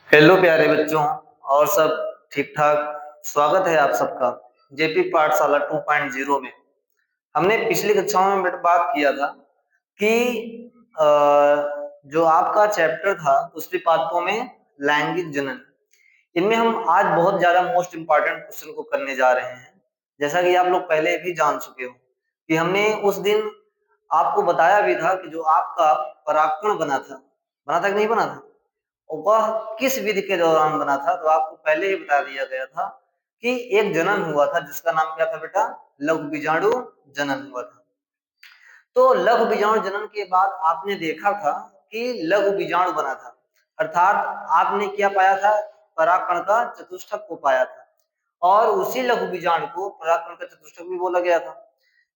Hello प्यारे बच्चों। और सब ठीक ठाक। स्वागत है आप सबका जेपी पाठशाला 2.0 में। हमने पिछली कक्षाओं में बात किया था कि अ, जो आपका चैप्टर था उसके पाठों में लैंगिक जनन, इनमें हम आज बहुत ज्यादा मोस्ट इंपॉर्टेंट क्वेश्चन को करने जा रहे हैं। जैसा कि आप लोग पहले भी जान चुके हो कि हमने उस दिन आपको बताया भी था कि जो आपका परागकण बना था कि नहीं बना था, वह किस विधि के दौरान बना था। तो आपको पहले ही बता दिया गया था कि एक जनन हुआ था जिसका नाम क्या था बेटा, लघु बीजाणु जनन हुआ था। तो लघु बीजाणु जनन के बाद आपने देखा था कि लघु बीजाणु बना था, अर्थात आपने क्या पाया था, परागकण का चतुष्टक को पाया था। और उसी लघु बीजाणु को परागकण का चतुष्टक भी बोला गया था।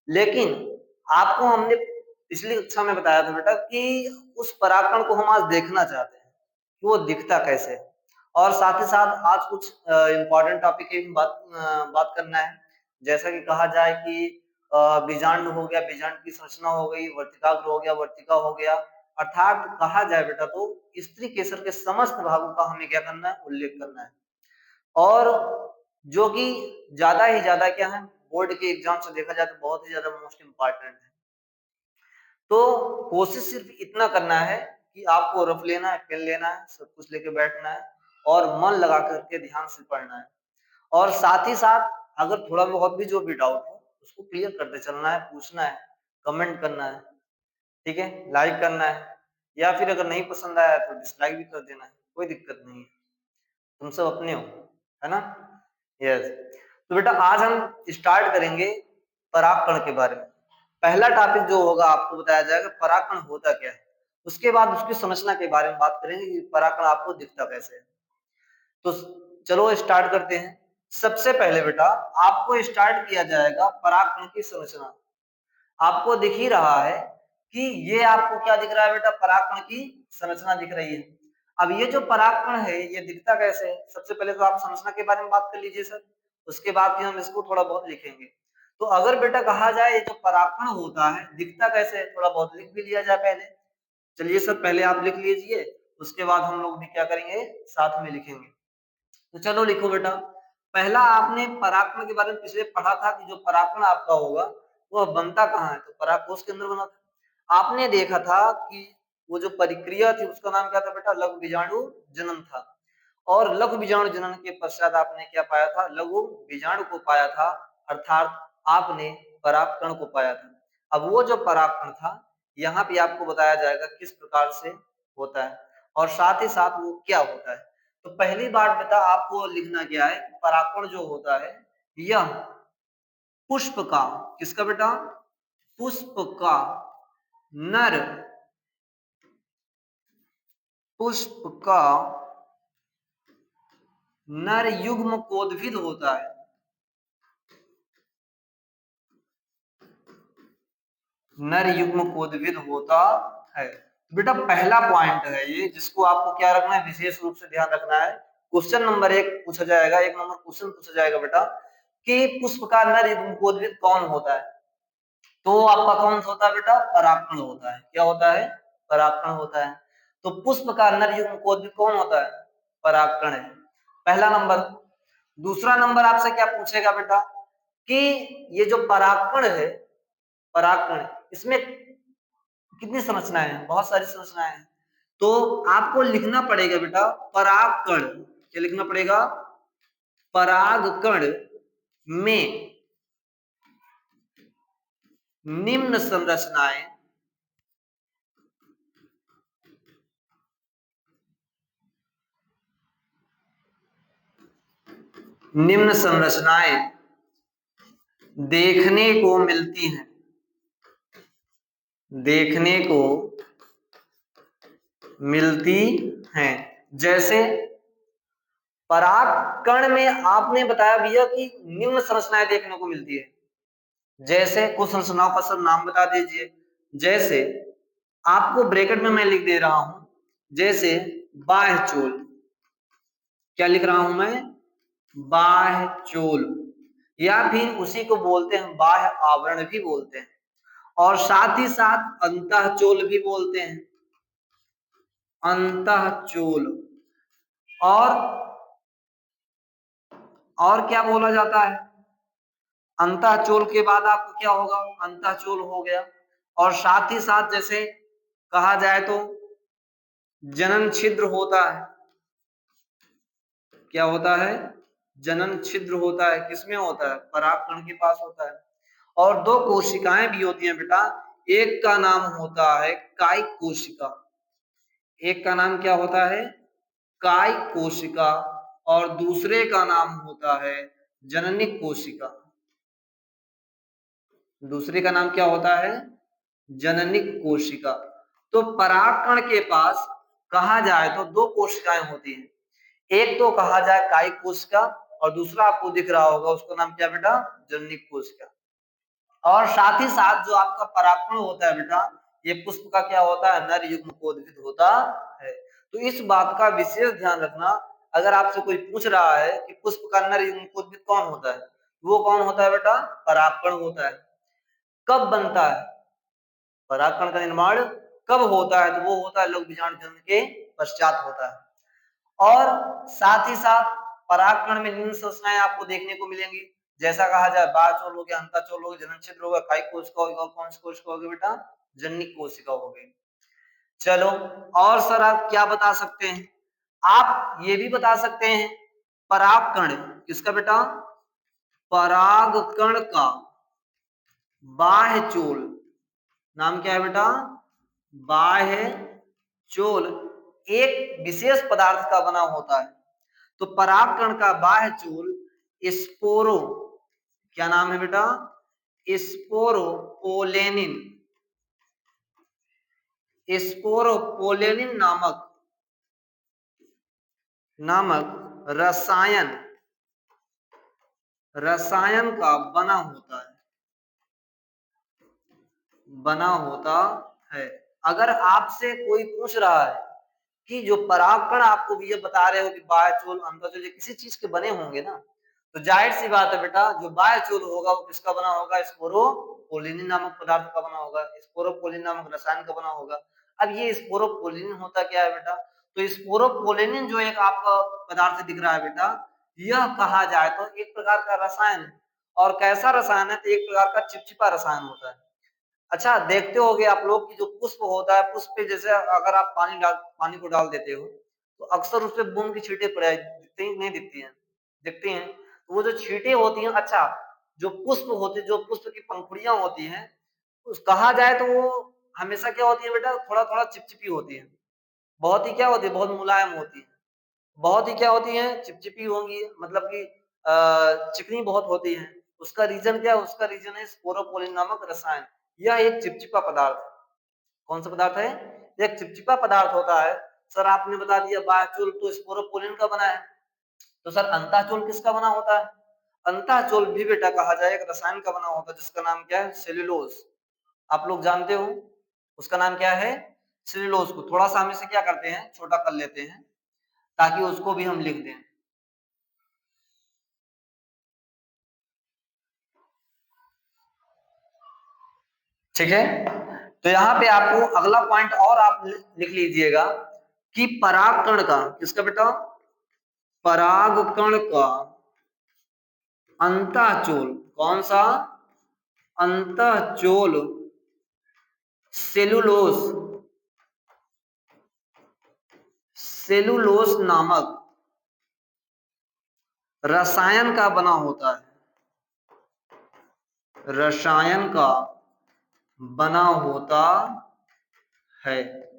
लेकिन आपको हमने पिछली कक्षा में बताया था बेटा कि उस परागकण को हम आज देखना चाहते हैं कि वो दिखता कैसे है। और साथ ही साथ आज कुछ इंपॉर्टेंट टॉपिक की बात करना है। जैसा कि कहा जाए कि बीजांड हो गया, बीजांड की संरचना हो गई, वर्तिकाग्र हो गया, वर्तिका हो गया। अर्थात कहा जाए बेटा तो स्त्री केसर के समस्त भागों का हमें क्या करना है, उल्लेख करना है। और जो कि ज्यादा ही ज्यादा क्या है, बोर्ड के एग्जाम से देखा जाए तो बहुत ही ज्यादा मोस्ट इंपॉर्टेंट है। तो कोशिश सिर्फ इतना करना है कि आपको रफ लेना है, पेन लेना है, सब कुछ लेके बैठना है और मन लगा करके ध्यान से पढ़ना है। और साथ ही साथ अगर थोड़ा बहुत भी जो भी डाउट हो उसको क्लियर करते चलना है, पूछना है, कमेंट करना है, ठीक है, लाइक करना है, या फिर अगर नहीं पसंद आया तो डिसलाइक भी कर देना है, कोई दिक्कत नहीं है। तुम सब अपने हो, है ना। यस। तो बेटा आज हम स्टार्ट करेंगे परागकण के बारे में। पहला टॉपिक जो होगा आपको बताया जाएगा परागकण होता क्या है। उसके बाद उसकी संरचना के बारे में बात करेंगे कि परागकण आपको दिखता कैसे है। तो चलो स्टार्ट करते हैं। सबसे पहले बेटा आपको स्टार्ट किया जाएगा परागकण की संरचना। आपको दिख ही रहा है कि ये आपको क्या दिख रहा है बेटा, परागकण की संरचना दिख रही है। अब ये जो परागकण है ये दिखता कैसे है, सबसे पहले तो आप संरचना के बारे में बात कर लीजिए सर, उसके बाद फिर हम इसको थोड़ा बहुत लिखेंगे। तो अगर बेटा कहा जाए ये जो परागकण होता है दिखता कैसे है, थोड़ा बहुत लिख भी लिया जाए पहले। चलिए सर पहले आप लिख लीजिए, उसके बाद हम लोग भी क्या करेंगे, साथ में लिखेंगे। तो चलो लिखो बेटा। पहला आपने परागकण के बारे में पिछले पढ़ा था कि जो परागकण आपका होगा वह बनता कहाँ है, तो परागकोश के अंदर बना था। आपने देखा था कि वो जो प्रक्रिया थी उसका नाम क्या था बेटा, लघु बीजाणु जनन था। और लघु बीजाणु जनन के पश्चात आपने क्या पाया था, लघु बीजाणु को पाया था, अर्थात आपने परागकण को पाया था। अब वो जो परागकण था यहाँ पे आपको बताया जाएगा किस प्रकार से होता है और साथ ही साथ वो क्या होता है। तो पहली बात बेटा आपको लिखना क्या है, परागकण जो होता है यह पुष्प का, किसका बेटा, पुष्प का नर, पुष्प का नर युग्म कोद्भिद होता है। नर युग्म कोद्भिद होता है। तो बेटा पहला पॉइंट है ये जिसको आपको क्या रखना है, विशेष रूप से ध्यान रखना है। क्वेश्चन नंबर 1 पूछा जाएगा, 1 नंबर क्वेश्चन पूछा जाएगा बेटा कि पुष्प का नर युग्म कोद्भिद कौन होता है। तो आपका कौन सा होता है बेटा, परागकण होता है। क्या होता है, परागकण होता है। तो पुष्प का नर युग्म कोद्भिद कौन होता है, परागकण है, पहला नंबर। दूसरा नंबर आपसे क्या पूछेगा बेटा कि ये जो परागकण है, परागकण इसमें कितनी संरचनाएं हैं, बहुत सारी संरचनाएं हैं। तो आपको लिखना पड़ेगा बेटा परागकण, क्या लिखना पड़ेगा, परागकण में निम्न संरचनाएं निम्न संरचनाएं देखने को मिलती हैं, देखने को मिलती हैं। जैसे परागकण में आपने बताया भैया कि निम्न संरचनाएं देखने को मिलती है। जैसे कुछ संरचनाओं का सब नाम बता दीजिए। जैसे आपको ब्रैकेट में मैं लिख दे रहा हूं, जैसे बाह्य चोल, क्या लिख रहा हूं मैं, बाह्य चोल, या फिर उसी को बोलते हैं बाह्य आवरण भी बोलते हैं, और साथ ही साथ अंतःचोल भी बोलते हैं, अंतःचोल। और क्या बोला जाता है, अंतःचोल के बाद आपको क्या होगा, अंतःचोल हो गया। और साथ ही साथ जैसे कहा जाए तो जनन छिद्र होता है, क्या होता है, जनन छिद्र होता है, किसमें होता है, परागकण के पास होता है। और दो कोशिकाएं भी होती हैं बेटा, एक का नाम होता है कायिक कोशिका, एक का नाम क्या होता है, कायिक कोशिका, और दूसरे का नाम होता है जननिक कोशिका। दूसरे का नाम क्या होता है, जननिक कोशिका। तो परागकण के पास कहा जाए तो दो कोशिकाएं होती हैं, एक तो कहा जाए कायिक कोशिका, और दूसरा आपको दिख रहा होगा उसका नाम क्या बेटा, जननिक कोशिका। और साथ ही साथ जो आपका परागकण होता है बेटा, ये पुष्प का क्या होता है, नर युग्मकोद्भिद होता है। तो इस बात का विशेष ध्यान रखना, अगर आपसे कोई पूछ रहा है कि पुष्प का नर युग्मकोद्भिद कौन होता है, वो कौन होता है बेटा, परागकण होता है। कब बनता है परागकण का निर्माण, कब होता है, तो वो होता है लोक बीजाणु जन्म के पश्चात होता है। और साथ ही साथ परागकण में निम्न संरचनाएं आपको देखने को मिलेंगी, जैसा कहा जाए बाह्यचोल हो गया, अंतःचोल हो गया, जनन छिद्र होगा, कायिक कोशिका होगी, और कौन सी कोशिका होगी बेटा, जननिक कोशिका होगी। चलो, और सर आप क्या बता सकते हैं, आप ये भी बता सकते हैं परागकण किसका बेटा, परागकण का बाह्यचोल, नाम क्या है बेटा, बाह्यचोल एक विशेष पदार्थ का बना होता है। तो परागकण का बाह्यचोल स्पोरो, क्या नाम है बेटा, स्पोरोपोलेनिन, स्पोरोपोलेनिन नामक रसायन का बना होता है। अगर आपसे कोई पूछ रहा है कि जो परागकण आपको ये बता रहे हो कि बाह्यचोल अंतःचोल किसी चीज के बने होंगे ना, तो जाहिर सी बात है बेटा, जो बाह्यचोल होगा वो किसका बना होगा, स्पोरोपोलिन नामक पदार्थ का बना होगा, स्पोरोपोलिन नामक रसायन का बना होगा। अब ये स्पोरोपोलिन होता क्या है बेटा, तो स्पोरोपोलिन जो एक आपका पदार्थ दिख रहा है बेटा, यह कहा जाए तो एक प्रकार का रसायन है। और कैसा रसायन है, तो एक प्रकार का चिपचिपा रसायन होता है। अच्छा, देखते होगे आप लोग कि जो पुष्प होता है, पुष्प पे जैसे अगर आप पानी को डाल देते हो, तो अक्सर उस पे बूंद की छींटे पड़ दिखती हैं, नहीं दिखती हैं, दिखती हैं। तो वो जो छींटे होती हैं, अच्छा, जो पुष्प होते, जो पुष्प की पंखुड़ियां होती हैं, उस कहा जाए तो वो हमेशा क्या होती है बेटा, थोड़ा थोड़ा चिपचिपी होती है, बहुत ही क्या होती है, बहुत मुलायम होती है, बहुत ही क्या होती है, चिपचिपी होंगी, मतलब कि चिकनी बहुत होती है। उसका रीजन क्या है, उसका रीजन है स्पोरोपोलिन नामक रसायन। यह एक चिपचिपा पदार्थ है। कौन सा पदार्थ है, एक चिपचिपा पदार्थ होता है। सर आपने बता दिया बाह्यचोल तो स्पोरोपोलिन का बना है, तो सर अंतःचोल किसका बना होता है, अंतःचोल भी बेटा कहा जाए एक रसायन का बना होता है, जिसका नाम क्या है, सेल्यूलोज। आप लोग जानते हो उसका नाम क्या है, सेल्यूलोज। को थोड़ा सा हम इसे क्या करते हैं, छोटा कर लेते हैं, ताकि उसको भी हम लिख दें। ठीक है, तो यहाँ पे आपको अगला पॉइंट और आप लिख लीजिएगा कि परागकण का, किसका बेटा, परागकण का अंतःचोल, कौन सा, अंतःचोल सेलुलोज, सेलुलोज नामक रसायन का बना होता है, रसायन का बना होता है।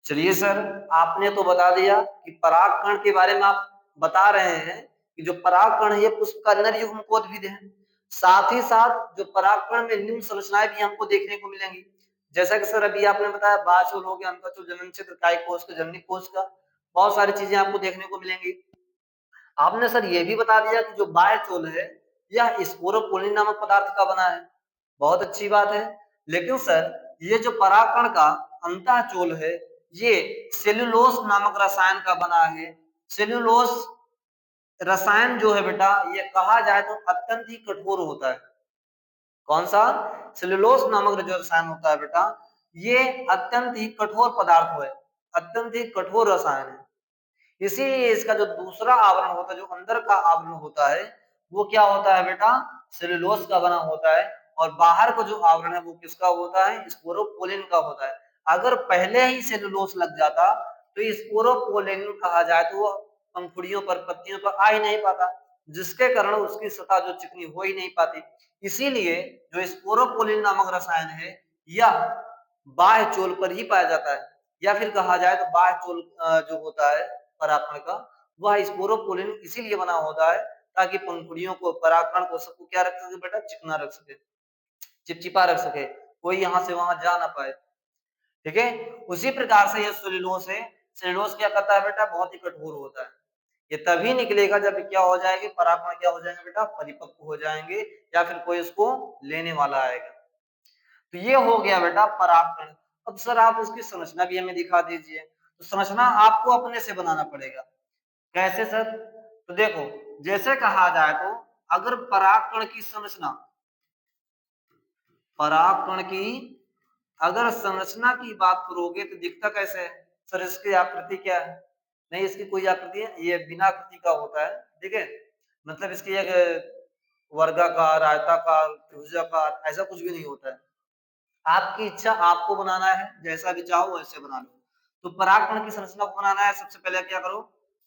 चलिए सर, आपने तो बता दिया कि परागकण के बारे में आप बता रहे हैं कि जो परागकण है ये पुष्प का नर युग्मकोद्भिद है। साथ ही साथ जो परागकण में निम्न संरचनाएं भी हमको देखने को मिलेंगी, जैसा कि सर अभी आपने बताया बाह्यचोल हो गया, अंतःचोल, जनन छिद्र, कायिक कोशिका, जननिक कोशिका, बहुत सारी चीजें आपको देखने को मिलेंगी। आपने सर ये भी बता दिया कि जो बाह्यचोल है यह स्पोरोपोलिन नामक पदार्थ का बना है, बहुत अच्छी बात है। लेकिन सर ये जो परागकण का अंतःचोल है ये सेल्यूलोज नामक रसायन का बना है। सेल्यूलोज रसायन जो है बेटा, ये कहा जाए तो अत्यंत ही कठोर होता है। कौन सा, सेल्यूलोज नामक जो रसायन होता है बेटा, ये अत्यंत ही कठोर पदार्थ है, अत्यंत ही कठोर रसायन है। इसीलिए इसका जो दूसरा आवरण होता है, जो अंदर का आवरण होता है, वो क्या होता है बेटा, सेलुलोज का बना होता है, और बाहर का जो आवरण है वो किसका होता है, स्पोरोपोलिन का होता है। अगर पहले ही सेलुलोज लग जाता तो स्पोरोपोलिन कहा जाए तो वो पंखुड़ियों पर, पत्तियों पर आ ही नहीं पाता, जिसके कारण उसकी सतह जो चिकनी हो ही नहीं पाती। इसीलिए जो स्पोरोपोलिन नामक रसायन है यह बाह्य चोल पर ही पाया जाता है, या फिर कहा जाए तो बाह्य चोल जो होता है परागकण का, वह स्पोरोपोलिन इसीलिए बना होता है ताकि पंखुड़ियों को, परागकण को, सबको क्या रख सके बेटा, चिकना रख सके, चिपचिपा रख सके, कोई यहाँ से वहां जा ना पाए। ठीक है, उसी प्रकार से ये सेलुलोज है, सेलुलोज क्या करता है बेटा, बहुत ही कठोर होता है। ये तभी निकलेगा जब क्या हो जाएगी, परागकण क्या हो जाएंगे बेटा, परिपक्व हो जाएंगे, या फिर कोई उसको लेने वाला आएगा। तो ये हो गया बेटा परागकण। अब सर आप उसकी संरचना भी हमें दिखा दीजिए। तो संरचना आपको अपने से बनाना पड़ेगा। कैसे सर? तो देखो, जैसे कहा जाए तो अगर परागकण की संरचना, परागकण की अगर संरचना की बात करोगे तो दिखता कैसे है सर, इसकी आकृति क्या है? नहीं, इसकी कोई आकृति है, ये बिना आकृति का होता है। ठीक है, मतलब इसकी एक वर्गाकार, आयताकार, त्रिभुजाकार, ऐसा कुछ भी नहीं होता है। आपकी इच्छा, आपको बनाना है जैसा भी चाहो वैसे बना लो। तो परागकण की संरचना को बनाना है, सबसे पहले क्या करो,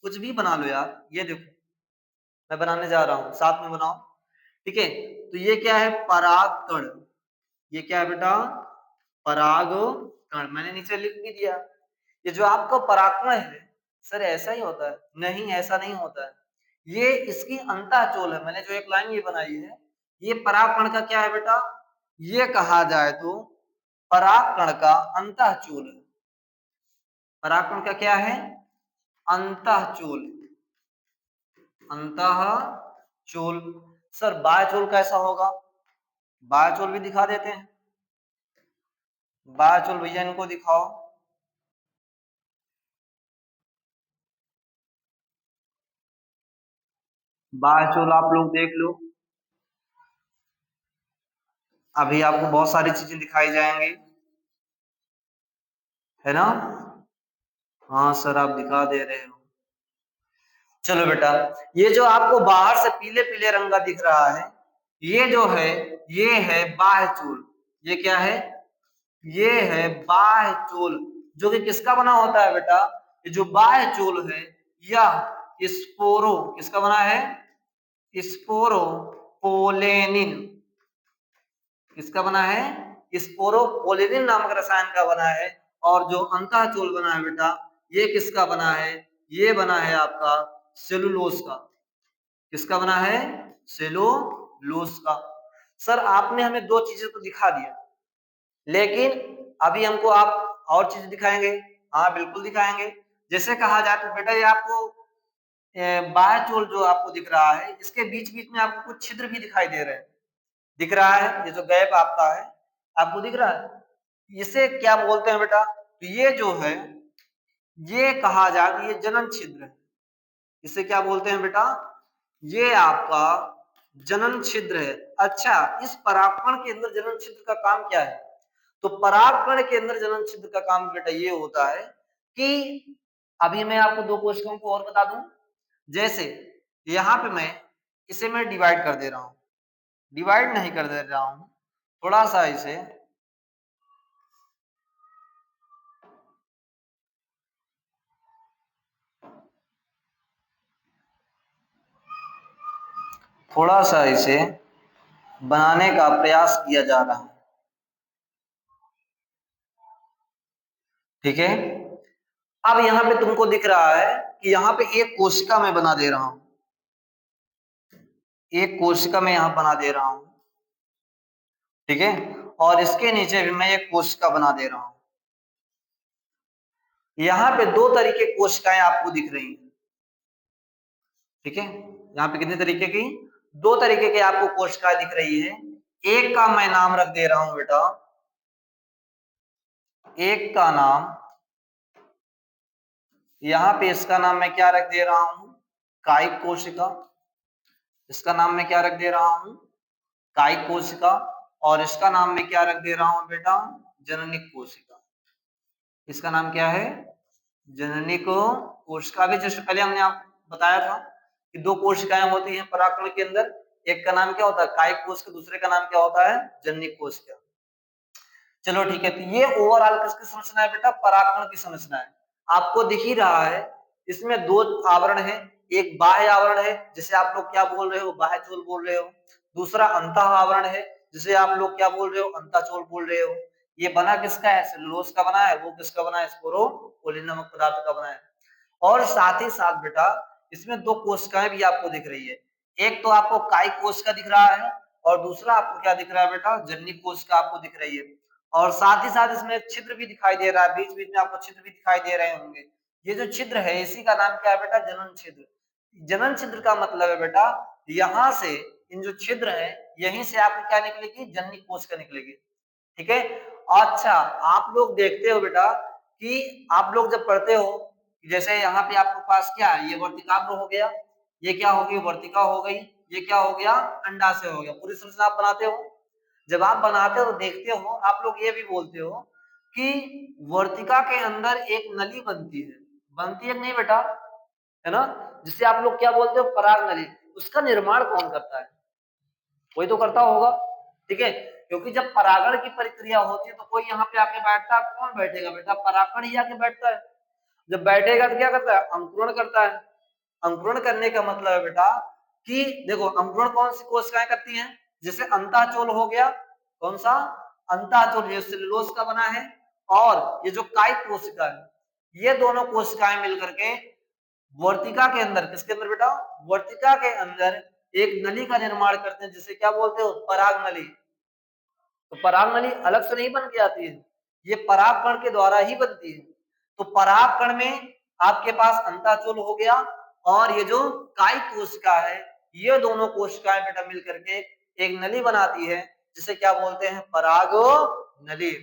कुछ भी बना लो यार। ये देखो मैं बनाने जा रहा हूँ, साथ में बनाओ। ठीक है, तो ये क्या है, परागकण। ये क्या है बेटा, परागकण। मैंने नीचे लिख भी दिया। ये जो आपका परागकण है सर, ऐसा ही होता है? नहीं, ऐसा नहीं होता है। ये इसकी अंतःचोल है। मैंने जो एक लाइन ये बनाई है, ये परागकण का क्या है बेटा, ये कहा जाए तो परागकण का अंतःचोल है। परागकण का क्या है, अंतःचोल। अंतःचोल। सर बाह्यचोल कैसा होगा? बाह्यचोल भी दिखा देते हैं। बाह्यचोल भैया इनको दिखाओ। बाह्यचोल आप लोग देख लो, अभी आपको बहुत सारी चीजें दिखाई जाएंगी, है ना? हाँ सर आप दिखा दे रहे हो। चलो बेटा, ये जो आपको बाहर से पीले पीले रंग का दिख रहा है, ये जो है, ये है बाह्य चोल। ये क्या है, ये है बाह्य चोल, जो कि किसका बना होता है बेटा, ये जो बाह्य चोल है यह स्पोरो, किसका बना है, स्पोरोपोलेनिन। किसका बना है, स्पोरोपोलेनिन नामक रसायन का बना है। और जो अंतःचोल बना है बेटा, ये किसका बना है, ये बना है आपका सेलुलोज का। किसका बना है, सेलुलोज का। सर आपने हमें दो चीजें तो दिखा दिया, लेकिन अभी हमको आप और चीज दिखाएंगे? हाँ बिल्कुल दिखाएंगे। जैसे कहा जाए तो बेटा, ये आपको बाह्यचोल जो आपको दिख रहा है, इसके बीच बीच में आपको कुछ छिद्र भी दिखाई दे रहे हैं। दिख रहा है, ये जो गैप आपका है, आपको दिख रहा है, इसे क्या बोलते हैं बेटा? तो ये जो है, ये कहा जाए ये जनन छिद्र है। इसे क्या बोलते हैं बेटा, ये आपका जनन छिद्र है। अच्छा, इस परागकण के अंदर जनन छिद्र का काम क्या है? तो परागकण के अंदर जनन छिद्र का काम बेटा ये होता है कि, अभी मैं आपको दो कोशिकाओं को और बता दूं। जैसे यहाँ पे मैं इसे मैं डिवाइड कर दे रहा हूं, डिवाइड नहीं कर दे रहा हूं, थोड़ा सा इसे थोड़ा सा इसे बनाने का प्रयास किया जा रहा है। ठीक है, अब यहाँ पे तुमको दिख रहा है कि यहाँ पे एक कोशिका मैं बना दे रहा हूं, एक कोशिका मैं यहाँ बना दे रहा हूं। ठीक है, और इसके नीचे भी मैं एक कोशिका बना दे रहा हूं। यहाँ पे दो तरीके की कोशिकाएं आपको दिख रही हैं। ठीक है, यहाँ पे कितने तरीके की, दो तरीके की आपको कोशिकाएं दिख रही है। एक का मैं नाम रख दे रहा हूं बेटा, एक का नाम, यहाँ पे इसका नाम मैं क्या रख दे रहा हूं, कायिक कोशिका। इसका नाम मैं क्या रख दे रहा हूं, कायिक कोशिका। और इसका नाम मैं क्या रख दे रहा हूं बेटा, जननिक कोशिका। इसका नाम क्या है, जननी को कोशिका भी जस्ट पहले हमने आपको बताया था कि दो कोशिकाएं होती हैं परागकण के अंदर। एक का नाम क्या होता है कायिक कोशिका, दूसरे का नाम क्या होता है जननी कोशिका। चलो ठीक है, तो ये ओवरऑल किसकी संरचना है बेटा, परागकण की संरचना है। आपको दिख ही रहा है इसमें दो आवरण है, एक बाह्य आवरण है जिसे आप लोग क्या बोल रहे हो बाह्य चोल बोल रहे हो, दूसरा अंतः आवरण है जिसे आप लोग क्या बोल रहे हो अंतःचोल बोल रहे हो। ये बना किसका है, सेलुलोज का बना है, वो किसका बना है स्पोरोपोलिन नामक पदार्थ का बना है। और साथ ही साथ बेटा इसमें दो कोशिकाएं भी आपको दिख रही है, एक तो आपको कायिक कोशिका दिख रहा है और दूसरा आपको क्या दिख रहा है बेटा जननी कोशिका आपको दिख रही है। और साथ ही साथ इसमें छिद्र भी दिखाई दे रहा है, बीच बीच में आपको छिद्र भी दिखाई दे रहे होंगे। ये जो छिद्र है इसी का नाम क्या है बेटा जनन छिद्र। जनन छिद्र का मतलब है बेटा यहाँ से इन जो छिद्र है यहीं से आपकी क्या निकलेगी जननी कोशिका निकलेगी। ठीक है, अच्छा आप लोग देखते हो बेटा कि आप लोग जब पढ़ते हो जैसे यहाँ पे आपके पास क्या है, ये वर्तिकाग्र हो गया, ये क्या होगी वर्तिका हो गई, ये क्या हो गया अंडाशय हो गया। पूरी संरचना आप बनाते हो, जब आप बनाते हो देखते हो आप लोग ये भी बोलते हो कि वर्तिका के अंदर एक नली बनती है नहीं बेटा, है ना, जिसे आप लोग क्या बोलते हो पराग नली। उसका निर्माण कौन करता है, कोई तो करता होगा। ठीक है, क्योंकि जब परागण की प्रक्रिया होती है तो कोई यहाँ पे आके बैठता है, कौन बैठेगा बेटा परागण ही आके बैठता है। जब बैठेगा तो क्या करता है अंकुरण करता है। अंकुरण करने का मतलब है बेटा कि देखो अंकुरण कौन सी कोशिकाएं करती हैं, जैसे अंताचोल हो गया, कौन सा अंताचोल ये सेलुलोज का बना है, और ये जो कायिक कोशिका है ये दोनों कोशिकाएं मिलकर के वर्तिका के अंदर, किसके अंदर बेटा वर्तिका के अंदर एक नली का निर्माण करते हैं जिसे क्या बोलते हो पराग नली। तो पराग नली अलग से नहीं बन के आती है, ये परागकण के द्वारा ही बनती है। तो परागकण में आपके पास अंताचूल हो गया और ये जो कायिक कोशिका है ये दोनों कोशिकाएं बेटा मिलकर के एक नली बनाती है जिसे क्या बोलते हैं पराग नली।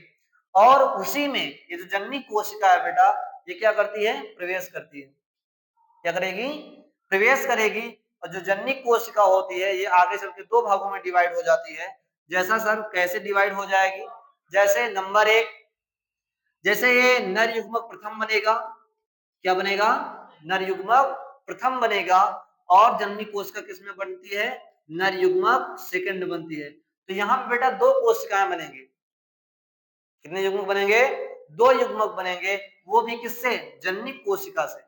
और उसी में ये जो जननी कोशिका है बेटा ये क्या करती है प्रवेश करती है, क्या करेगी प्रवेश करेगी। और जो जननी कोशिका होती है ये आगे चल के दो भागों में डिवाइड हो जाती है। जैसा सर कैसे डिवाइड हो जाएगी, जैसे नंबर एक, जैसे ये नर युग्मक प्रथम बनेगा, क्या बनेगा नर युग्मक प्रथम बनेगा, और जननी कोशिका किसमें बनती है नर युग्मक सेकंड बनती है। तो यहाँ पे बेटा दो कोशिकाएं बनेंगे, कितने युग्मक बनेंगे दो युग्मक बनेंगे, वो भी किससे जननी कोशिका से।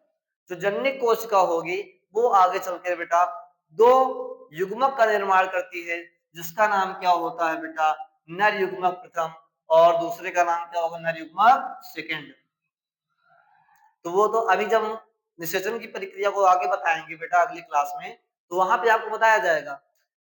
जो जननी कोशिका होगी वो आगे चल के बेटा दो युग्मक का निर्माण करती है जिसका नाम क्या होता है बेटा नर युग्मक प्रथम, और दूसरे का नाम क्या होगा नर युग्मक सेकंड। तो वो तो अभी जब निषेचन की प्रक्रिया को आगे बताएंगे बेटा अगली क्लास में, तो वहां पे आपको बताया जाएगा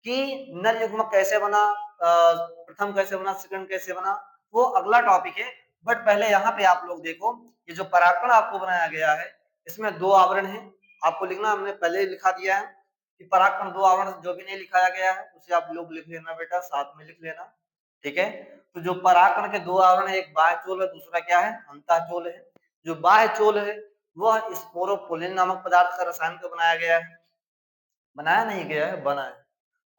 कि नर युग्मक कैसे बना, प्रथम कैसे बना, सेकंड कैसे बना, वो अगला टॉपिक है। बट पहले यहाँ पे आप लोग देखो ये जो परागकण आपको बनाया गया है इसमें दो आवरण है, आपको लिखना हमने पहले ही लिखा दिया है कि परागकण दो आवरण, जो भी नहीं लिखाया गया है उसे आप लोग लिख लेना बेटा, साथ में लिख लेना। ठीक है, तो जो परागकण के दो आवरण है एक बाह्य चोल है दूसरा क्या है अंतःचोल है। जो बाह्य चोल है वह स्पोरोपोलिन नामक पदार्थ का रसायन का बनाया गया है, बनाया नहीं गया है बना है।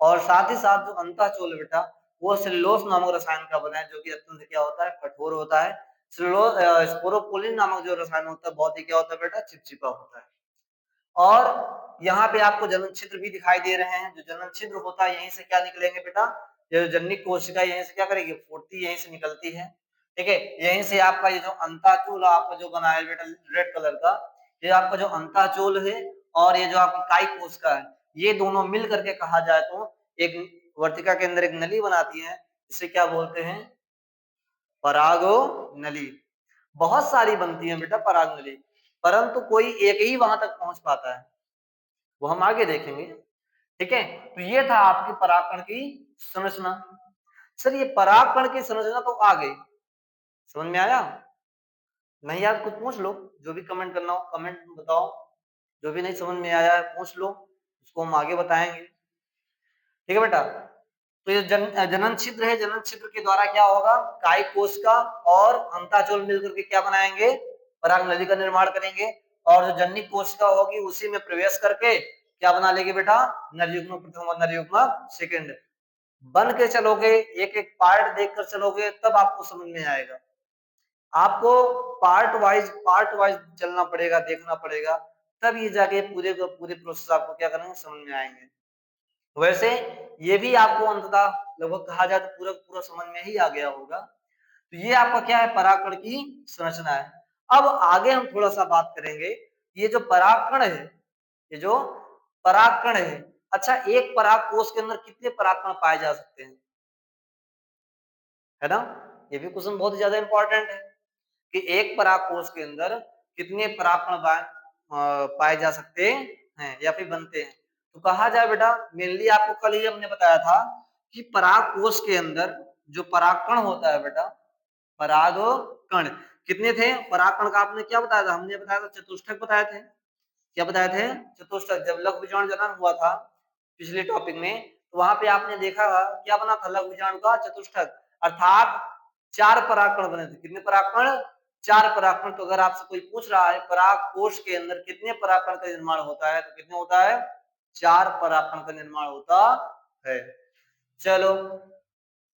और साथ ही साथ जो अंतःचोल है बेटा वो सेलुलोज नामक रसायन का बना है जो कि अत्यंत क्या होता है कठोर होता है। सेलुलोज स्पोरोपोलिन नामक जो रसायन होता है बहुत ही क्या होता है बेटा चिपचिपा होता है। और यहाँ पे आपको जनन छिद्र भी दिखाई दे रहे हैं, जो जनन छिद्र होता है यहीं से क्या निकलेंगे बेटा, ये जननी कोशिका यहीं से क्या करेगी फूटती यहीं से निकलती है। ठीक है, यहीं से आपका ये जो अंताचूल आपका जो बना है बेटा रेड कलर का, ये आपका जो अंताचूल है और ये जो आपकी कायिक कोशिका है ये दोनों मिल करके कहा जाए तो एक वर्तिका के अंदर एक नली बनाती है, इसे क्या बोलते हैं परागो नली। बहुत सारी बनती है बेटा पराग नली, परंतु कोई एक ही वहां तक पहुंच पाता है, वो हम आगे देखेंगे। ठीक है, तो ये था आपकी परागकण की संरचना। सर ये परागकण की संरचना तो आ गई, समझ में आया, नहीं यार कुछ पूछ लो, जो भी कमेंट करना हो कमेंट में बताओ, जो भी नहीं समझ में आया है पूछ लो, उसको हम आगे बताएंगे। ठीक है बेटा, तो ये जनन छिद्र है, जनन छिद्र के द्वारा क्या होगा कायिक कोशिका और अंताचोल मिलकर के क्या बनाएंगे पराग नली का निर्माण करेंगे, और जो जननी कोशिका होगी उसी में प्रवेश करके क्या बना लेगी बेटा नरयुग्म प्रथम और नरयुग्म सेकंड। बन के चलोगे एक एक पार्ट देखकर चलोगे तब आपको समझ में आएगा। आपको पार्ट वाइज चलना पड़ेगा, देखना पड़ेगा, तब ये जाके पूरे पूरे प्रोसेस आपको क्या करेंगे समझ में आएंगे। वैसे ये भी आपको अंततः लगभग कहा जाए तो पूरा पूरा समझ में ही आ गया होगा। तो ये आपका क्या है, परागकण की संरचना है। अब आगे हम थोड़ा सा बात करेंगे, ये जो परागकण है, ये जो परागकण है, अच्छा एक पराग कोष के अंदर कितने परागकण पाए जा सकते हैं, है ना? ये भी क्वेश्चन बहुत ज्यादा इंपॉर्टेंट है कि एक पराग कोष के अंदर कितने परागकण पाए जा सकते हैं या फिर बनते हैं। तो कहा जाए बेटा, मेनली आपको कल ही हमने बताया था कि पराग कोष के अंदर जो परागकण होता है बेटा, परागकण कितने थे? परागकण का आपने क्या बताया था? हमने बताया था चतुष्टक बताए थे। क्या बताए थे? चतुष्टक। जब लघु बीजाणु जनन हुआ था पिछले टॉपिक में, तो वहां पे आपने देखा क्या बना था लघु बीजाणु का? चतुष्टक, अर्थात 4 परागकण बने थे। कितने परागकण? 4 परागकण। तो अगर आपसे कोई पूछ रहा है पराग कोश के अंदर कितने परागकण का निर्माण होता है, तो कितने होता है? 4 परागकण का निर्माण होता है। चलो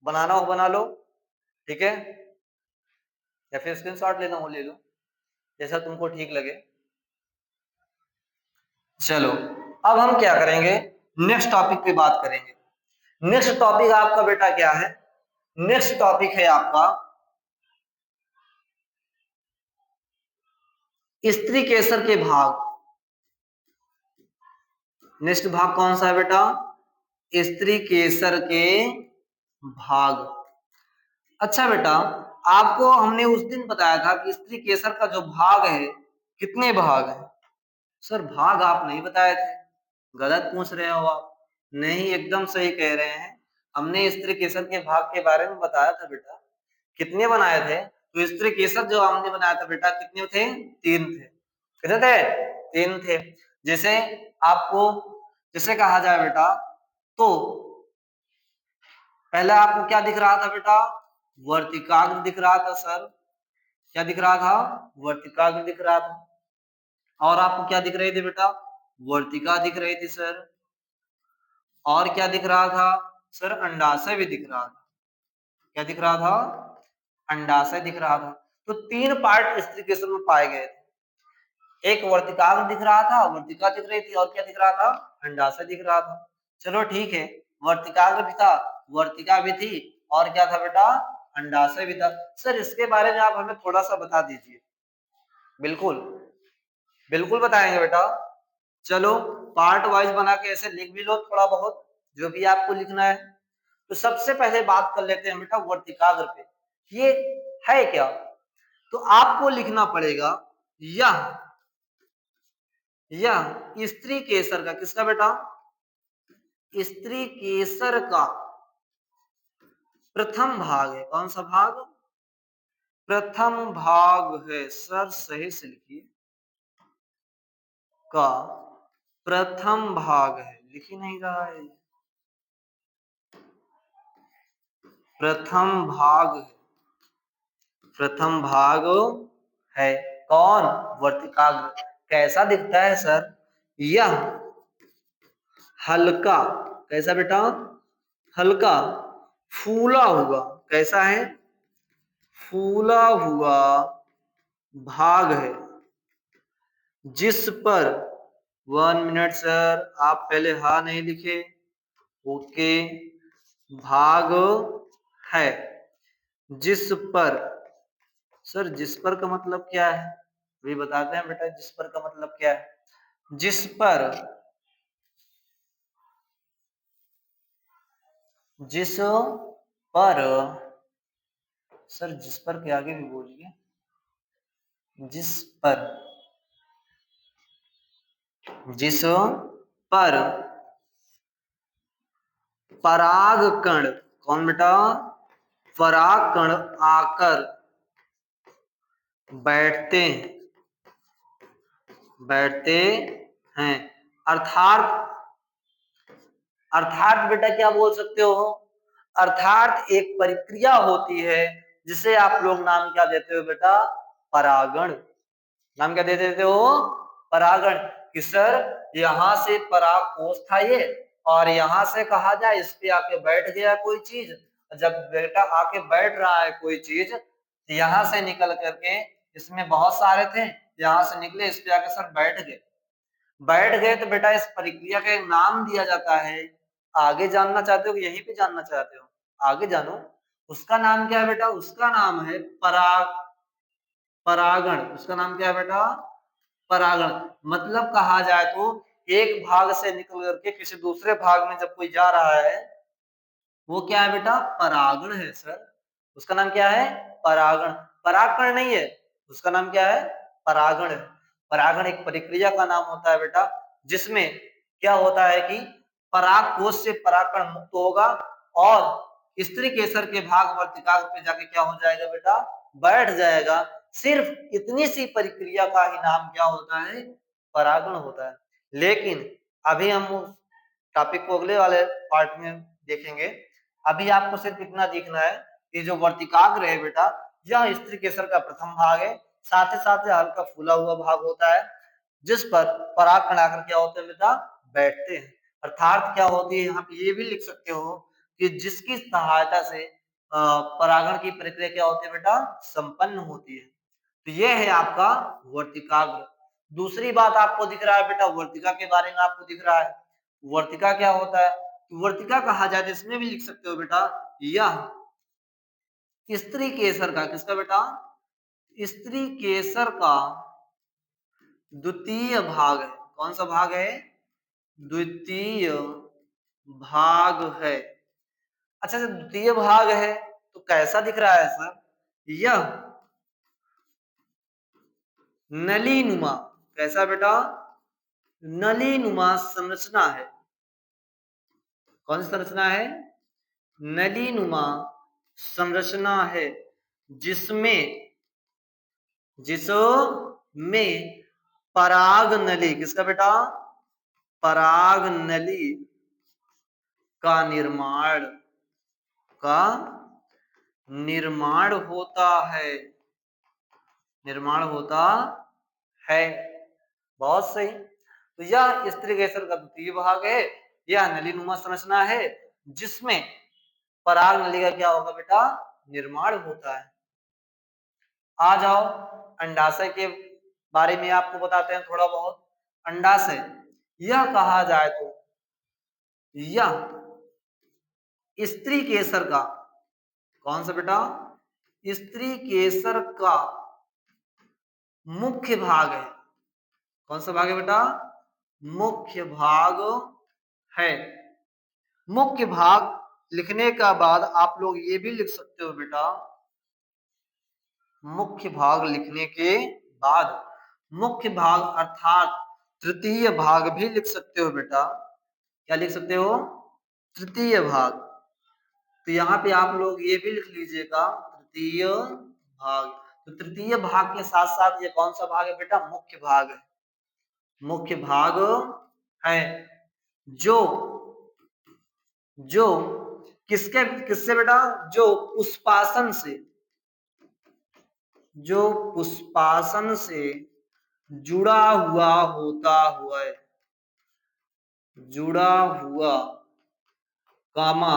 बनाना हो बना लो, ठीक है, या फिर स्क्रीनशॉट लेना हो ले लो, जैसा तुमको ठीक लगे। चलो अब हम क्या करेंगे, नेक्स्ट टॉपिक पे बात करेंगे। नेक्स्ट टॉपिक आपका बेटा क्या है? नेक्स्ट टॉपिक है आपका स्त्री केसर के भाग। नेक्स्ट भाग कौन सा है बेटा? स्त्री केसर के भाग। अच्छा बेटा, आपको हमने उस दिन बताया था कि स्त्री केसर का जो भाग है, कितने भाग है? सर भाग आप नहीं बताए थे, गलत पूछ रहे हो आप। नहीं, एकदम सही कह रहे हैं, हमने स्त्री केसर के भाग के बारे में बताया था बेटा। कितने बनाए थे? तो स्त्री केसर जो हमने बनाया था बेटा, कितने थे? 3 थे। कितने थे? 3 थे। जैसे आपको जैसे कहा जाए बेटा, तो पहले आपको क्या दिख रहा था बेटा? वर्तिकाग्र दिख रहा था सर। क्या दिख रहा था? वर्तिकाग्र दिख रहा था। और आपको क्या दिख रही थी बेटा? वर्तिका दिख रही थी सर। और क्या दिख रहा था सर? अंडाशय भी दिख रहा था। क्या दिख रहा था? अंडाशय दिख रहा था। तो 3 पार्ट स्त्री केसर में पाए गए थे। एक वर्तिकाग्र दिख रहा था, वर्तिका दिख रही थी, और क्या दिख रहा था? अंडाशय दिख रहा था। चलो ठीक है, वर्तिकाग्र भी था, वर्तिका भी थी, और क्या था बेटा? अंडाशय भी था। सर इसके बारे में आप हमें थोड़ा सा बता दीजिए। बिल्कुल बिल्कुल बताएंगे बेटा। चलो पार्ट वाइज बना के ऐसे लिख भी लो थोड़ा बहुत, जो भी आपको लिखना है। तो सबसे पहले बात कर लेते हैं बेटा वर्तिकाग्र पे, ये है क्या? तो आपको लिखना पड़ेगा यह स्त्री केसर का, किसका बेटा? स्त्री केसर का प्रथम भाग है। कौन सा भाग? प्रथम भाग है सर, सही से लिखिए, का प्रथम भाग है। लिख ही नहीं रहा है, प्रथम भाग है, प्रथम भाग है। कौन? वर्तिकाग्र। कैसा दिखता है सर? यह हल्का, कैसा बेटा? हल्का फूला हुआ, कैसा है? फूला हुआ भाग है, जिस पर 1 मिनट सर, आप पहले हा नहीं लिखे, ओके, भाग है, जिस पर। सर जिस पर का मतलब क्या है, अभी बताते हैं बेटा, जिस पर का मतलब क्या है? जिस पर, जिस पर, सर जिस पर के आगे भी बोलिए, जिस पर, जिस पर परागकण, कौन बेटा? परागकण आकर बैठते बैठते हैं। अर्थात अर्थात बेटा क्या बोल सकते हो? अर्थात एक प्रक्रिया होती है जिसे आप लोग नाम क्या देते हो बेटा? परागण। नाम क्या दे देते हो? परागण। कि सर यहां से पराग कोष था ये, और यहां से कहा जाए इस पे आके बैठ गया कोई चीज। जब बेटा आके बैठ रहा है कोई चीज, तो यहाँ से निकल करके इसमें बहुत सारे थे, यहाँ से निकले, इस पे आके सर बैठ गए तो बेटा इस प्रक्रिया का एक नाम दिया जाता है। आगे जानना चाहते हो कि यहीं पे जानना चाहते हो? आगे जानो। उसका नाम क्या है बेटा? उसका नाम है परागण। उसका नाम क्या है बेटा? परागण। मतलब कहा जाए तो एक भाग से निकल करके किसी दूसरे भाग में जब कोई जा रहा है, वो क्या है बेटा? परागण है सर। उसका नाम क्या है? परागण। परागण नहीं है, उसका नाम क्या है? परागण है। परागण एक प्रक्रिया का नाम होता है बेटा, जिसमें क्या होता है कि पराग कोश से परागकण मुक्त होगा और स्त्री केसर के भाग वर्तिकाग्र पे जाके क्या हो जाएगा बेटा? बैठ जाएगा। सिर्फ इतनी सी प्रक्रिया का ही नाम क्या होता है? परागण होता है। लेकिन अभी हम उस टॉपिक को अगले वाले पार्ट में देखेंगे। अभी आपको सिर्फ इतना देखना है कि जो वर्तिकाग्र है बेटा, यह स्त्री केसर का प्रथम भाग है, साथ ही साथ हल्का फूला हुआ भाग होता है, जिस पर परागकण आकर क्या होते हैं बेटा? बैठते हैं। अर्थात क्या होती है, यहाँ पे ये भी लिख सकते हो कि जिसकी सहायता से परागण की प्रक्रिया क्या होती है बेटा? संपन्न होती है। तो ये है आपका वर्तिकाग्र। दूसरी बात आपको दिख रहा है बेटा, वर्तिका के बारे में आपको दिख रहा है। वर्तिका क्या होता है? वर्तिका कहा जाता है, इसमें भी लिख सकते हो बेटा, यह स्त्री केसर का, किसका बेटा? स्त्री केसर का द्वितीय भाग है। कौन सा भाग है? द्वितीय भाग है। अच्छा, द्वितीय भाग है तो कैसा दिख रहा है सर? यह नलीनुमा, कैसा बेटा? नलीनुमा संरचना है। कौन सी संरचना है? नलीनुमा संरचना है, जिसमें पराग नली, किसका बेटा? पराग नली का का निर्माण होता है। निर्माण होता है। बहुत सही। तो यह स्त्री केसर का द्वितीय भाग है। यह नलीनुमा संरचना है, जिसमें पराग नली का क्या होगा बेटा? निर्माण होता है। आ जाओ, अंडाशय के बारे में आपको बताते हैं थोड़ा बहुत। अंडाशय, यह कहा जाए तो यह स्त्री केसर का, कौन सा बेटा? स्त्री केसर का मुख्य भाग है। कौन सा भाग है बेटा? मुख्य भाग है। मुख्य भाग लिखने का बाद आप लोग ये भी लिख सकते हो बेटा, मुख्य भाग लिखने के बाद मुख्य भाग अर्थात तृतीय भाग भी लिख सकते हो बेटा। क्या लिख सकते हो? तृतीय भाग। तो यहाँ पे आप लोग ये भी लिख लीजिएगा, तृतीय भाग। तो तृतीय भाग के साथ साथ ये कौन सा भाग है बेटा? मुख्य भाग है। मुख्य भाग है जो जो किससे बेटा? जो पुष्पासन से, जो पुष्पासन से जुड़ा हुआ होता हुआ है, जुड़ा हुआ कामा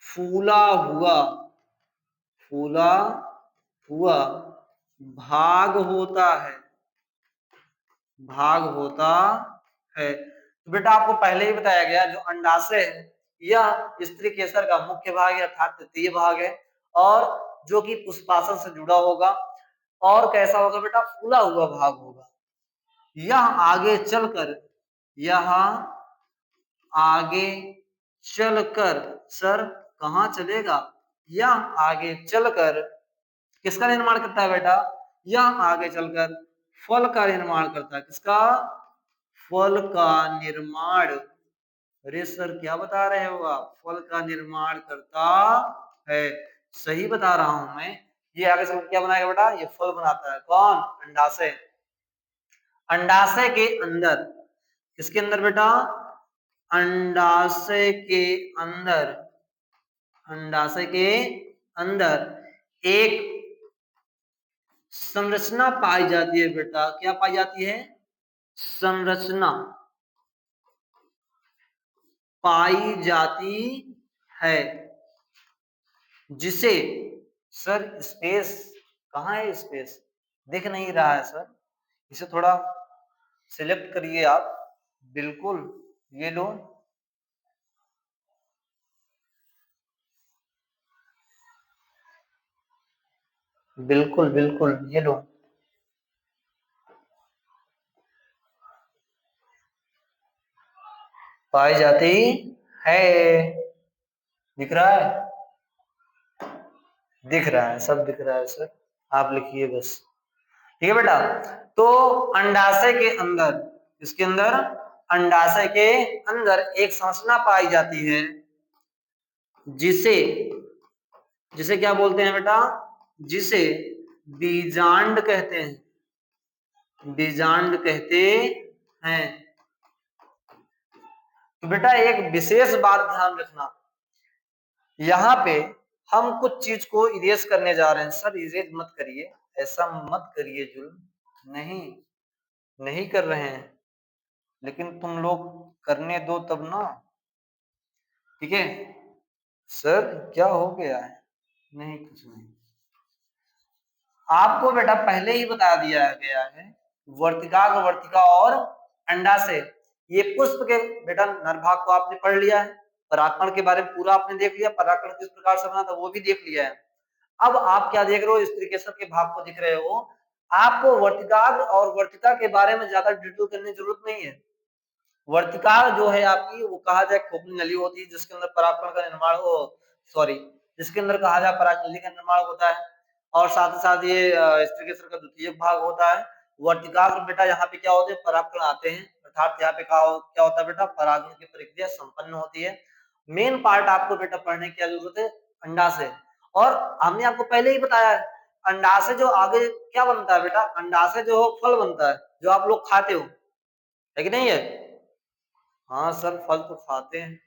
फूला हुआ, फूला हुआ भाग होता है, भाग होता है। तो बेटा आपको पहले ही बताया गया, जो अंडाशय है यह स्त्री केसर का मुख्य भाग है अर्थात तृतीय भाग है, और जो कि पुष्पासन से जुड़ा होगा। और कैसा होगा बेटा? फूला हुआ भाग होगा। यह आगे चलकर, यह आगे चलकर सर कहाँ चलेगा? यह आगे चलकर किसका निर्माण करता है बेटा? यह आगे चलकर फल का निर्माण करता है। किसका? फल का निर्माण। अरे सर क्या बता रहे हो आप? फल का निर्माण करता है। सही बता रहा हूं मैं। ये आगे चलकर क्या बनाएगा बेटा? ये फल बनाता है। कौन? अंडाशय। अंडाशय के अंदर, किसके अंदर बेटा? अंडाशय के अंदर, अंडाशय के अंदर एक संरचना पाई जाती है बेटा। क्या पाई जाती है? संरचना पाई जाती है, जिसे सर स्पेस कहाँ है स्पेस? दिख नहीं रहा है सर, इसे थोड़ा सिलेक्ट करिए आप। बिल्कुल, ये लो। बिल्कुल बिल्कुल, ये लो। पाई जाती है। दिख रहा है? दिख रहा है, सब दिख रहा है सर। आप लिखिए बस। ठीक है बेटा। तो अंडाशय के अंदर, इसके अंदर, अंडाशय के अंदर एक संरचना पाई जाती है जिसे, जिसे क्या बोलते हैं बेटा? जिसे बीजांड कहते हैं। बीजांड कहते हैं। तो बेटा एक विशेष बात ध्यान रखना, यहाँ पे हम कुछ चीज को इरेज करने जा रहे हैं। सर इरेज मत करिए, ऐसा मत करिए, जुल्म नहीं, नहीं कर रहे हैं, लेकिन तुम लोग करने दो तब ना। ठीक है सर, क्या हो गया है? नहीं कुछ नहीं। आपको बेटा पहले ही बता दिया गया है, वर्तिकाग्र, वर्तिका और अंडाशय, ये पुष्प के बेटा नरभाग को आपने पढ़ लिया है। परागकण के बारे में पूरा आपने देख लिया, परागकण किस प्रकार से बना था वो भी देख लिया है। अब आप क्या देख रहे हो? स्त्रीकेसर के भाग को दिख रहे हो। आपको वर्तिकाग्र और वर्तिका के बारे में ज्यादा डिटेल करने की जरूरत नहीं है। वर्तिका जो है आपकी, वो कहा जाए खोखली नली होती है जिसके अंदर परागकण का निर्माण हो, सॉरी, जिसके अंदर कहा जाए परागनली का निर्माण होता है। और साथ ही साथ ये स्त्रीकेसर का द्वितीय भाग होता है। वर्तिका बेटा यहाँ पे क्या होते हैं? परागकण आते हैं, अर्थात यहाँ पे क्या होता है बेटा? परागण की प्रक्रिया संपन्न होती है। मेन पार्ट आपको बेटा पढ़ने की जरूरत है अंडाशय। और हमने आपको पहले ही बताया है, अंडाशय जो आगे क्या बनता है बेटा? अंडाशय जो फल बनता है, जो आप लोग खाते हो, है कि नहीं है? हाँ सर, फल तो खाते हैं,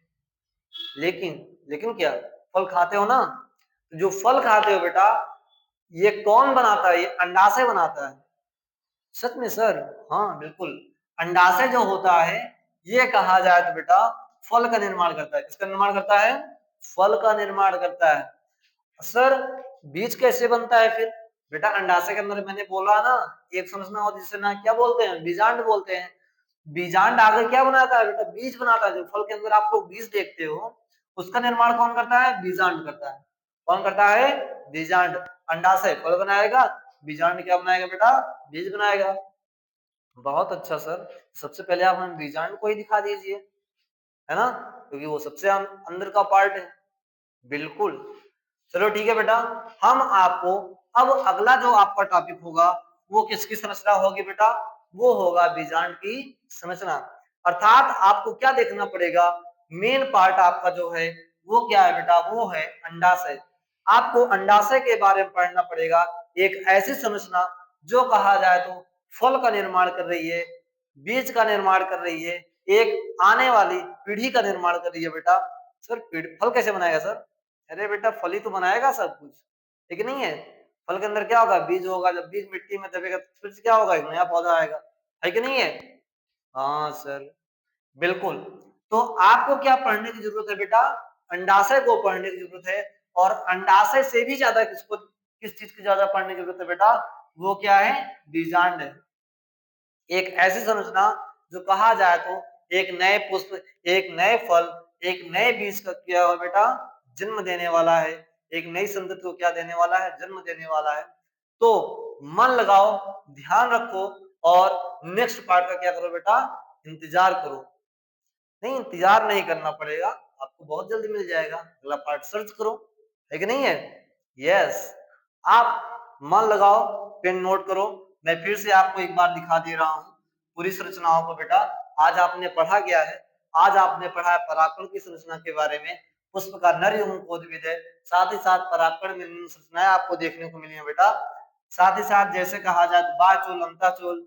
लेकिन लेकिन क्या, फल खाते हो ना? तो जो फल खाते हो बेटा, ये कौन बनाता है? ये अंडाशय बनाता है। सच में सर? हाँ बिल्कुल। अंडाशय जो होता है, ये कहा जाए तो बेटा फल का निर्माण करता है। किसका निर्माण करता है? फल का निर्माण करता है। सर बीज कैसे बनता है फिर? बेटा अंडाशय के अंदर मैंने बोला ना, एक संरचना होती है जिसे ना क्या बोलते हैं? बीजांड बोलते हैं। बीजांड आगे क्या बनाता है बेटा? बीज बनाता है। जो फल के अंदर आप लोग बीज देखते हो, उसका निर्माण कौन करता है? बीजांड करता है। कौन करता है? बीजांड। अंडाशय फल बनाएगा, बीजांड क्या बनाएगा बेटा? बीज बनाएगा। बहुत अच्छा सर, सबसे पहले आप हमें बीजांड को ही दिखा दीजिए, है ना, क्योंकि वो सबसे अंदर का पार्ट है। बिल्कुल। चलो ठीक है बेटा, हम आपको अब अगला जो आपका टॉपिक होगा वो किसकी संरचना होगी बेटा? वो होगा बीजांड की संरचना। अर्थात आपको क्या देखना पड़ेगा? मेन पार्ट आपका जो है वो क्या है बेटा? वो है अंडाशय। आपको अंडाशय के बारे में पढ़ना पड़ेगा। एक ऐसी संरचना जो कहा जाए तो फल का निर्माण कर रही है, बीज का निर्माण कर रही है, एक आने वाली पीढ़ी का निर्माण कर रही है बेटा। सर फल कैसे बनाएगा सर? अरे बेटा फल ही तो बनाएगा सब कुछ, ठीक नहीं है? फल के अंदर क्या होगा? बीज होगा। जब बीज मिट्टी में दबेगा तो फिर से क्या होगा? एक नया पौधा आएगा, है कि नहीं है? हाँ सर बिल्कुल। तो आपको क्या पढ़ने की जरूरत है बेटा? अंडाशय को पढ़ने की जरूरत है। और अंडाशय से भी ज्यादा किसको, किस चीज की ज्यादा पढ़ने की जरूरत है बेटा? वो क्या है? बीजांड है। एक ऐसी संरचना जो कहा जाए तो एक नए पुष्प, एक नए फल, एक नए बीज का क्या है बेटा? जन्म देने वाला है। एक नई संतति को क्या देने वाला है? जन्म देने वाला है। तो मन लगाओ, ध्यान रखो, और नेक्स्ट पार्ट का क्या करो बेटा? इंतजार करो। नहीं, इंतजार नहीं करना पड़ेगा, आपको बहुत जल्दी मिल जाएगा। अगला पार्ट सर्च करो, है कि नहीं है? यस। आप मन लगाओ, पेन नोट करो। मैं फिर से आपको एक बार दिखा दे रहा हूँ पूरी संरचनाओं को बेटा। आज आपने पढ़ा गया है, आज आपने पढ़ा है परागकण की संरचना के बारे में, पुष्प का नर एवं कोदविद है, साथ ही साथ परागकण में निम्न संरचनाएं आपको देखने को मिली है बेटा। साथ ही साथ जैसे कहा जाए तो बाह्यचोल, अंतःचोल,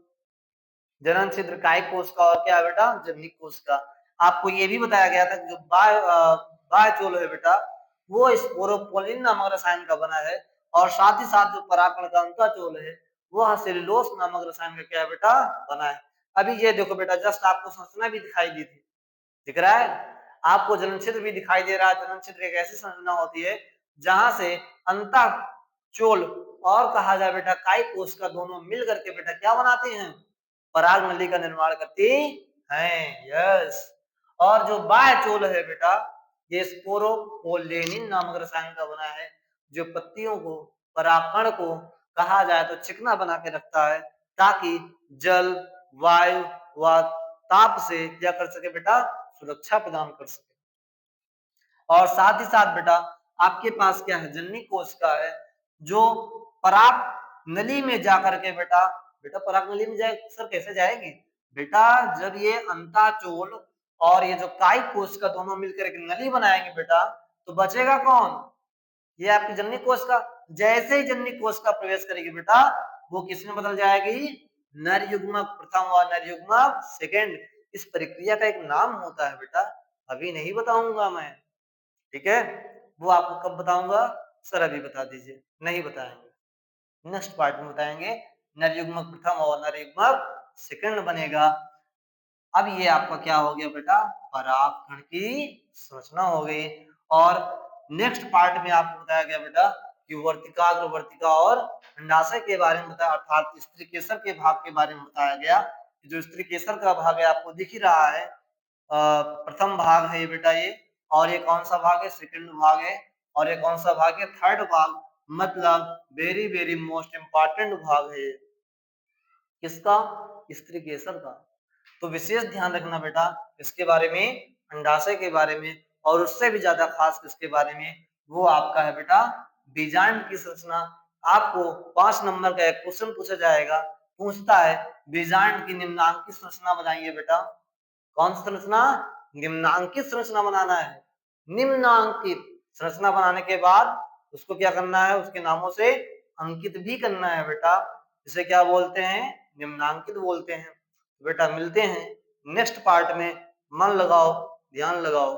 जनन छिद्र, कायिक कोश का, और क्या है बेटा? जननिक कोश का। आपको ये भी बताया गया था कि जो बाह्यचोल है बेटा, वो स्पोरोपोलिन नामक रसायन का बना है। और साथ ही साथ जो परागकण का अंतःचोल है, वह सेलुलोस नामक रसायन का क्या है बेटा? बना है। अभी ये देखो बेटा, जस्ट आपको संरचना भी दिखाई दी थी, दिख रहा है? आपको जनन छिद्र भी दिखाई दे रहा है। जनन छिद्र एक ऐसी संरचना होती है जहां से अंत चोल और कहा जाए बेटा काई कोशिका दोनों मिल करके बेटा क्या बनाते हैं, पराग नली का निर्माण करती हैं। यस। और जो बाह्य चोल है बेटा ये स्पोरोपोलेनिन नामक रसायन का बना है, जो पत्तियों को परागकण को कहा जाए तो चिकना बना के रखता है, ताकि जल वायु व ताप से क्या कर सके बेटा, सुरक्षा प्रदान कर सके। और साथ ही साथ बेटा आपके पास क्या है, जननी कोशिका है, जो पराग नली में जाकर के बेटा बेटा पराग नली में जाए सर कैसे जाएगी बेटा, जब ये अंताचोल और ये जो कायिक कोशिका दोनों मिलकर एक नली बनाएंगे बेटा, तो बचेगा कौन, ये आपकी जननी कोशिका। जैसे ही जननी कोशिका प्रवेश करेगी बेटा, वो किसमें बदल जाएगी, नर युग्मक प्रथम और नर युग्मक सेकंड। इस प्रक्रिया का एक नाम होता है बेटा, अभी नहीं बताऊंगा मैं, ठीक है, वो आपको कब बताऊंगा सर, अभी बता दीजिए, नहीं बताएंगे, नेक्स्ट पार्ट में बताएंगे। नर युग्मक प्रथम और नर युग्मक सेकंड बनेगा। अब ये आपका क्या हो गया बेटा, परागकण की संरचना हो गई। और नेक्स्ट पार्ट में आपको बताया गया बेटा कि वर्तिका, अग्रवर्तिका और अंडाशय के बारे में बताया, अर्थात स्त्री केसर के भाग के बारे में बताया गया। जो स्त्री केसर का भाग है आपको दिख ही रहा है, प्रथम भाग है ये बेटा ये, और ये कौन सा भाग है, सेकंड भाग है, और ये कौन सा भाग है, थर्ड भाग, मतलब वेरी वेरी मोस्ट इंपॉर्टेंट भाग है ये, किसका, स्त्री केसर का। तो विशेष ध्यान रखना बेटा इसके बारे में, अंडाशय के बारे में, और उससे भी ज्यादा खास किसके बारे में, वो आपका है बेटा बीजांड की संरचना। आपको 5 नंबर का एक क्वेश्चन पूछा जाएगा, पूछता है बीजांड की निम्नांकित संरचना बताइए बेटा, कौन सी संरचना, निम्नांकित संरचना बनाना है। निम्नांकित संरचना बनाने के बाद उसको क्या करना है, उसके नामों से अंकित भी करना है बेटा, इसे क्या बोलते हैं, निम्नांकित बोलते हैं। बेटा मिलते हैं नेक्स्ट पार्ट में, मन लगाओ, ध्यान लगाओ।